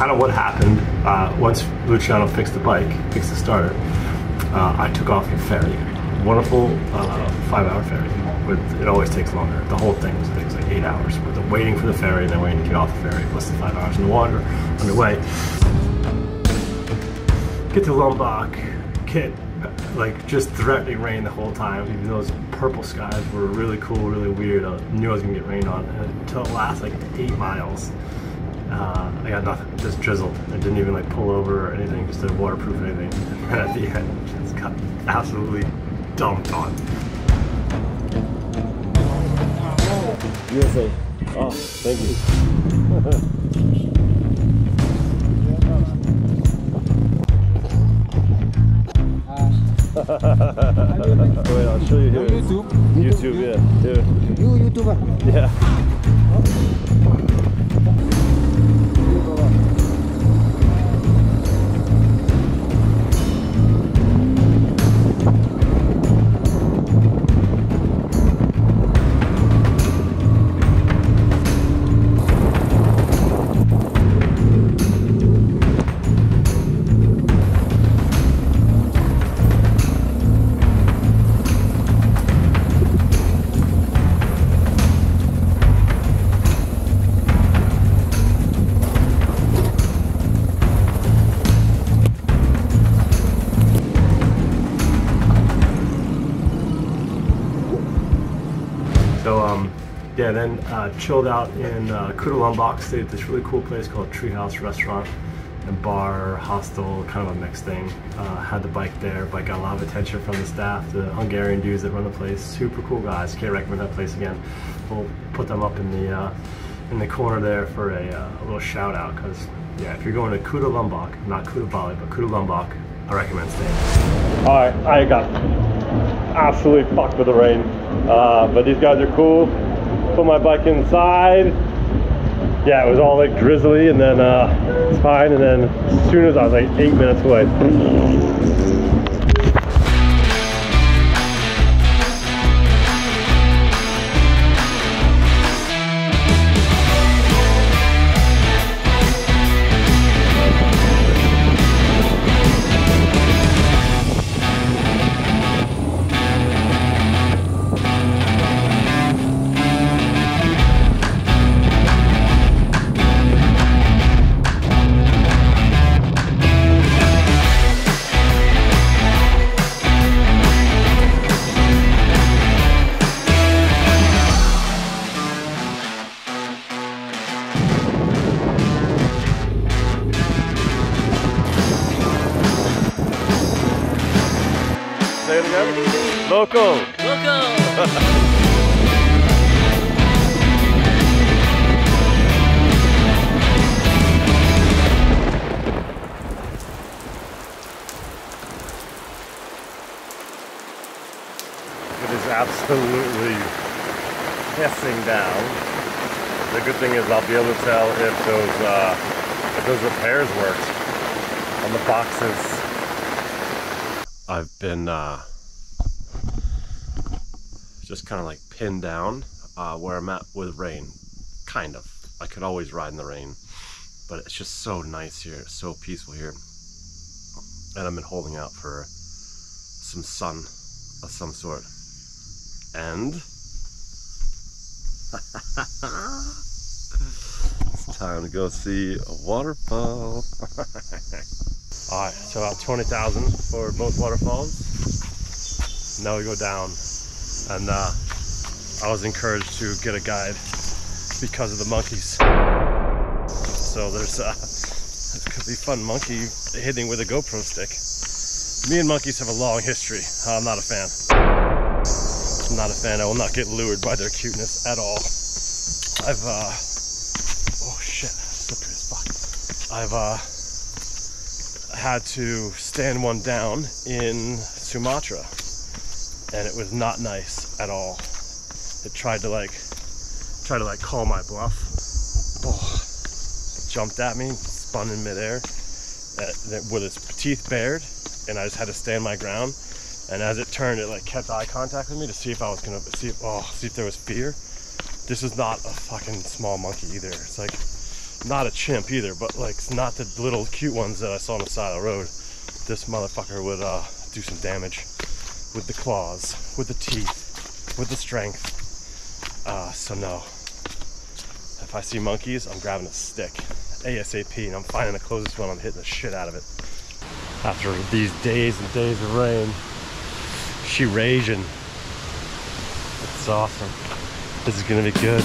kind of what happened once Luciano fixed the starter. I took off the ferry. Wonderful 5-hour ferry. It always takes longer. The whole thing takes like 8 hours with the waiting for the ferry and then waiting to get off the ferry, plus the 5 hours in the water underway. Get to Lombok, like just threatening rain the whole time. Even those purple skies were really cool, really weird. I knew I was gonna get rained on until the last like 8 miles. I got nothing, just drizzled. I didn't even like pull over or anything, just didn't waterproof anything. And then at the end, just got absolutely dumped on. USA. Oh, thank you. Wait, I'll show you here. YouTube, yeah. Here. You YouTuber? Yeah. Yeah, then chilled out in Kuta Lombok, stayed at this really cool place called Treehouse Restaurant and Bar, hostel, kind of a mixed thing. Had the bike there, bike got a lot of attention from the staff, the Hungarian dudes that run the place, super cool guys, can't recommend that place again. We'll put them up in the corner there for a little shout out, because yeah, if you're going to Kuta Lombok, not Kuta Bali, but Kuta Lombok, I recommend staying. Alright, I got absolutely fucked with the rain, but these guys are cool. Put my bike inside. Yeah, it was all like drizzly, and then it's fine, and then as soon as I was like 8 minutes away. Say it again. Loco. Loco. It is absolutely pissing down. The good thing is I'll be able to tell if those repairs worked on the boxes. I've been just kind of like pinned down where I'm at with rain. Kind of. I could always ride in the rain, but it's just so nice here. It's so peaceful here. And I've been holding out for some sun of some sort. And it's time to go see a waterfall. Alright, so about 20,000 for both waterfalls. Now we go down, and I was encouraged to get a guide because of the monkeys. So there's this could be fun monkey hitting with a GoPro stick. Me and monkeys have a long history. I'm not a fan. I'm not a fan. I will not get lured by their cuteness at all. Oh shit, slippery as fuck. I've had to stand one down in Sumatra, and it was not nice at all. It tried to like call my bluff. Oh, it jumped at me, spun in midair with its teeth bared, and I just had to stand my ground. And as it turned, it like kept eye contact with me to see if I was gonna see if there was fear. This is not a fucking small monkey either. It's like Not a chimp either, but like not the little cute ones that I saw on the side of the road. This motherfucker would do some damage with the claws, with the teeth, with the strength. So no. If I see monkeys, I'm grabbing a stick ASAP, and I'm finding the closest one. I'm hitting the shit out of it. After these days and days of rain, she raging. It's awesome. This is gonna be good.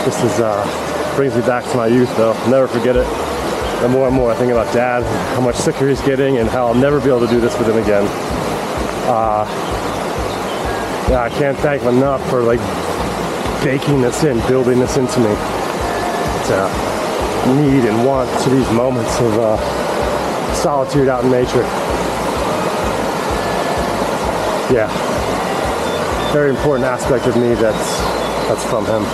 This is, brings me back to my youth though. I'll never forget it. And more I think about Dad, how much sicker he's getting, and how I'll never be able to do this with him again. Yeah, I can't thank him enough for like baking this in, building this into me. To need and want to these moments of solitude out in nature. Yeah, very important aspect of me that's from him.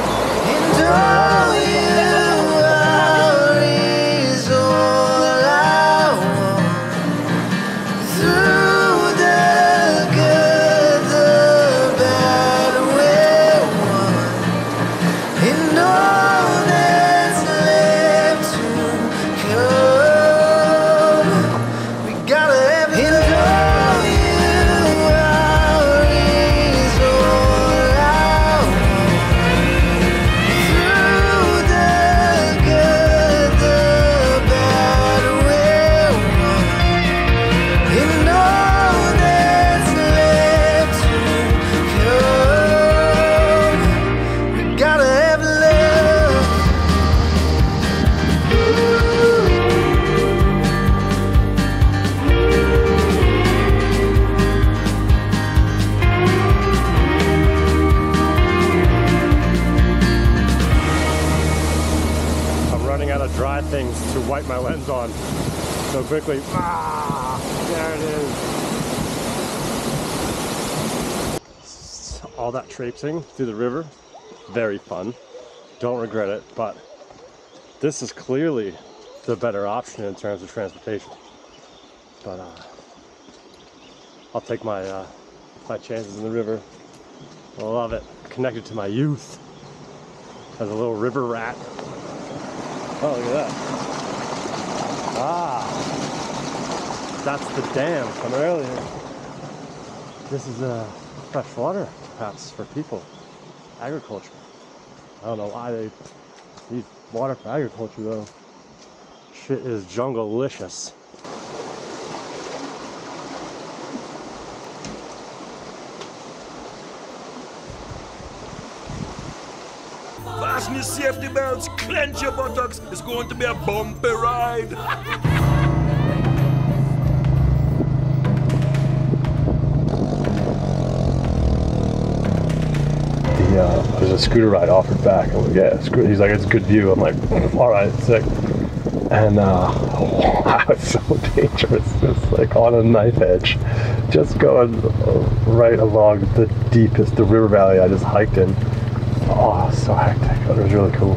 Things to wipe my lens on so quickly. There it is. All that traipsing through the river, very fun. Don't regret it, but this is clearly the better option in terms of transportation. But I'll take my my chances in the river. I love it. Connected to my youth as a little river rat. Oh, look at that. That's the dam from earlier. This is fresh water, perhaps, for people. Agriculture. I don't know why they need water for agriculture, though. Shit is jungle-licious. Fasten your safety belts, clench your buttocks. It's going to be a bumpy ride. There's a scooter ride offered back. I'm like, yeah, he's like, it's a good view. I'm like, all right, sick. And And wow, it's so dangerous. It's like on a knife edge, just going right along the deepest, the river valley I just hiked in. Oh, so hectic. It was really cool.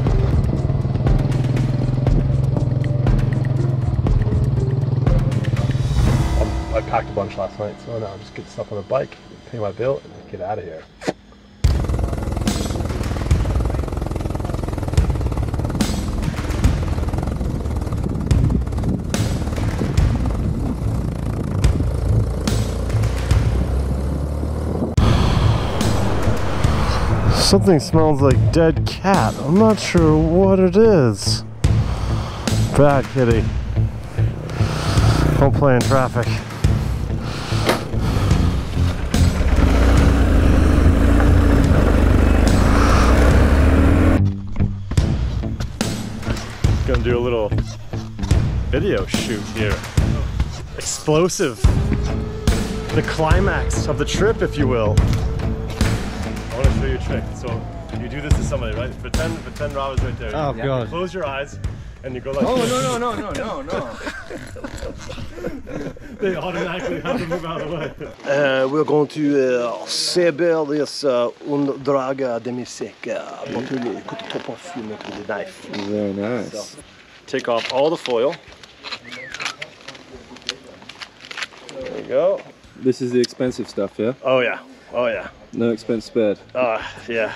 I packed a bunch last night, so now I'm just getting stuff on the bike, pay my bill, and get out of here. Something smells like dead cat. I'm not sure what it is. Bad kitty. Don't play in traffic. Gonna do a little video shoot here. Explosive. The climax of the trip, if you will. I want to show you a trick. So you do this to somebody, right? Pretend Rob is right there. Oh, God. You close your eyes and you go like this. No. They automatically have to move out of the way. We're going to saber this undraga demiseka, but really cut the top off with the knife. Very nice. So, take off all the foil. There you go. This is the expensive stuff, yeah? Oh yeah. Oh yeah. No expense spared. Yeah.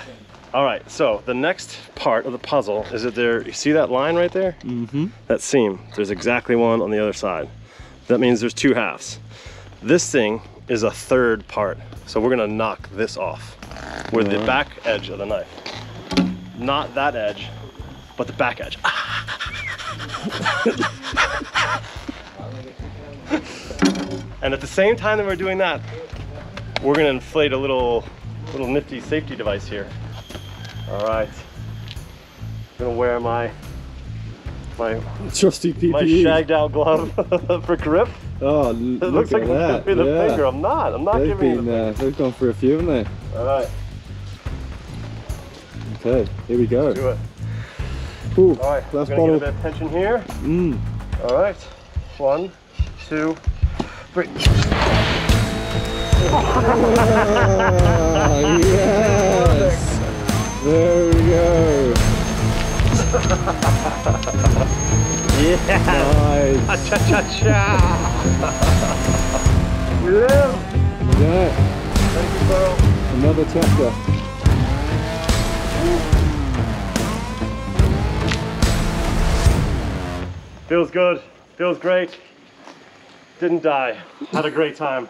All right, so the next part of the puzzle is that there, you see that line right there? Mm-hmm. That seam, there's exactly one on the other side. That means there's two halves. This thing is a third part. So we're gonna knock this off with the back edge of the knife. Not that edge, but the back edge. And at the same time that we're doing that, we're gonna inflate a little nifty safety device here. All right, I'm gonna wear my trusty PPE. my shagged out glove for grip. Oh, It looks like that. I'm giving the finger. I'm not They've giving you the finger. They've gone for a few, haven't they? All right, Okay, here we go. do it. Ooh, All right, last we're gonna bottle. get a bit of tension here. All right, 1, 2, 3. Ah, yes! There we go. Yeah! Nice. Cha-cha-cha! We live! Yeah, Thank you, Pearl. another chapter. Feels good. Feels great. Didn't die. Had a great time.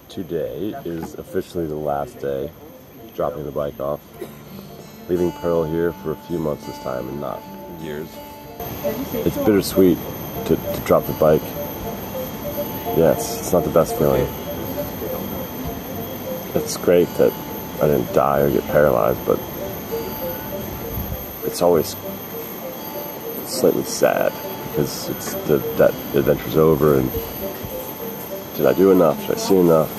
Today is officially the last day, dropping the bike off. Leaving Pearl here for a few months this time and not years. It's bittersweet to drop the bike. Yes, it's not the best feeling. It's great that I didn't die or get paralyzed, but it's always slightly sad because it's that adventure's over and did I do enough? Should I see enough?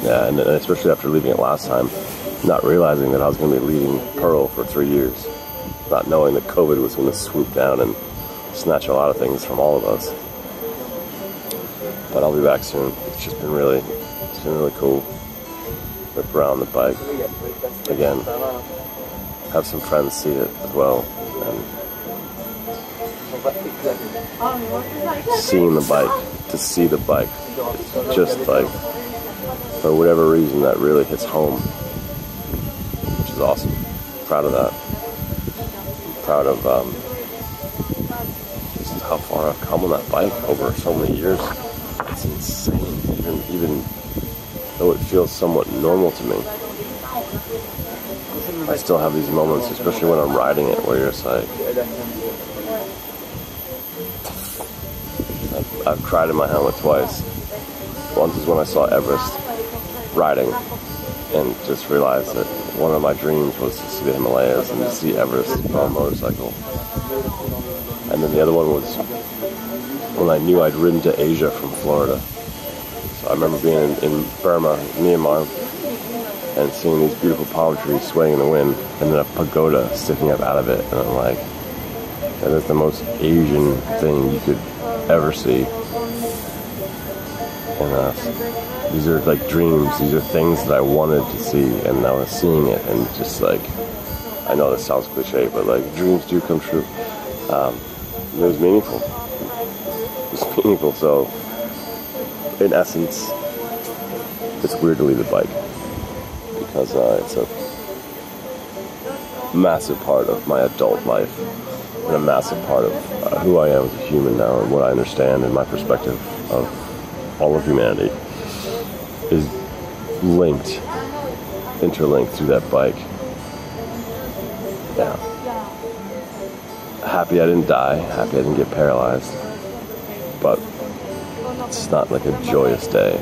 Yeah, and especially after leaving it last time, not realizing that I was going to be leaving Pearl for 3 years, not knowing that COVID was going to swoop down and snatch a lot of things from all of us. But I'll be back soon. It's been really cool. Rip around the bike again. Have some friends see it as well. And seeing the bike, to see the bike, it's just like, for whatever reason, that really hits home, which is awesome. Proud of that. I'm proud of just how far I've come on that bike over so many years. It's insane, even though it feels somewhat normal to me. I still have these moments, especially when I'm riding it, where you're just like, I've cried in my helmet twice. Once is when I saw Everest riding and just realized that one of my dreams was to see the Himalayas and to see Everest on a motorcycle. And then the other one was when I knew I'd ridden to Asia from Florida. So I remember being in Burma, Myanmar, and seeing these beautiful palm trees swaying in the wind, and then a pagoda sticking up out of it, and I'm like, that is the most Asian thing you could ever see. And these are like dreams, these are things that I wanted to see, and I was seeing it, and just like, I know this sounds cliche, but like, dreams do come true. It was meaningful. It was meaningful, so in essence, it's weird to leave the bike, because it's a massive part of my adult life, and a massive part of who I am as a human now, and what I understand, and my perspective of all of humanity is interlinked through that bike. Yeah. Happy I didn't die, happy I didn't get paralyzed, but it's not like a joyous day.